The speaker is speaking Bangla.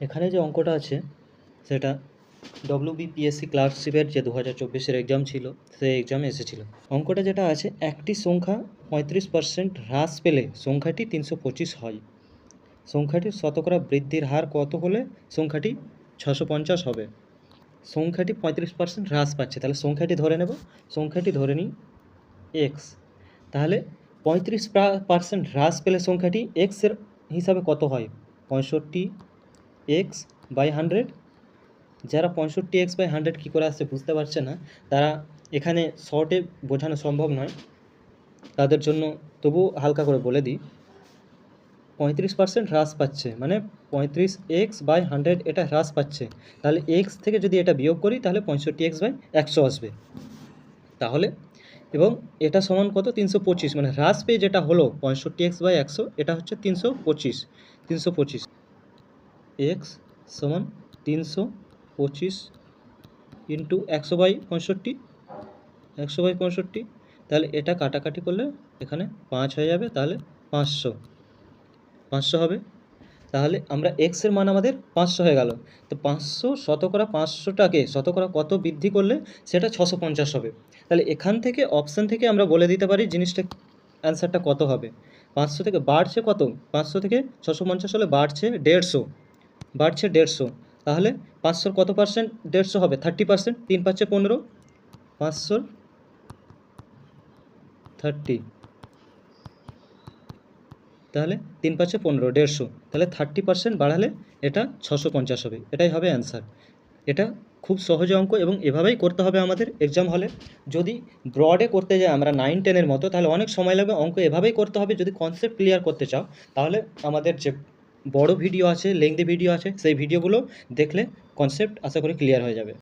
এখানে যে অঙ্কটা আছে সেটা WBPSC ক্লার্কশিপের যে 2024-এর এক্সাম ছিল সেই এক্সামে এসেছিল। অঙ্কটা যেটা আছে, একটি সংখ্যা 35% হ্রাস পেলে সংখ্যাটি 325 হয়। সংখ্যাটির শতকরা বৃদ্ধির হার কত হলে সংখ্যাটি 650 হবে? সংখ্যাটি 35% হ্রাস পাচ্ছে, তাহলে সংখ্যাটি ধরে নেব। সংখ্যাটি ধরে নিই এক্স। তাহলে 35% হ্রাস পেলে সংখ্যাটি এক্সের হিসাবে কত হয়? 65x/100। যারা 65x/100 কী করে আসছে বুঝতে পারছে না, তারা এখানে শর্টে বোঝানো সম্ভব নয়, তাদের জন্য তবুও হালকা করে বলে দিই। 35% হ্রাস পাচ্ছে মানে 35x/100 এটা হ্রাস পাচ্ছে, তাহলে এক্স থেকে যদি এটা বিয়োগ করি তাহলে 65x/100 আসবে। তাহলে এবং এটা সমান কত? 325, মানে হ্রাস পেয়ে যেটা হলো 65x/100 এটা হচ্ছে 325 এক্স সমান 325 ইন্টু 100/65, তাহলে এটা কাটাকাটি করলে এখানে 5 হয়ে যাবে, তাহলে 500 হবে। তাহলে আমরা এক্সের মান আমাদের 500 হয়ে গেল। তো 500 শতকরা 500টাকে শতকরা কত বৃদ্ধি করলে সেটা 650 হবে। তাহলে এখান থেকে অপশান থেকে আমরা বলে দিতে পারি জিনিসটা অ্যান্সারটা কত হবে। 500 থেকে বাড়ছে কত? 500 থেকে 650 হলে বাড়ছে 150, তাহলে 500 কত পার্সেন্ট 150 হবে? 30%। 3 5 15, 500 30, তাহলে 3 5 15, 150, তাহলে 30% বাড়ালে এটা 650 হবে। এটাই হবে অ্যান্সার। এটা খুব সহজ অঙ্ক এবং এভাবেই করতে হবে আমাদের এক্সাম হলে। যদি ব্রডে করতে যাই আমরা 9 10-এর মতো, তাহলে অনেক সময় লাগবে। অঙ্ক এভাবেই করতে হবে। যদি কনসেপ্ট ক্লিয়ার করতে চাও তাহলে আমাদের যে বড় ভিডিও আছে, লেংদি ভিডিও আছে, সেই ভিডিওগুলো দেখলে কনসেপ্ট আশা করি ক্লিয়ার হয়ে যাবে।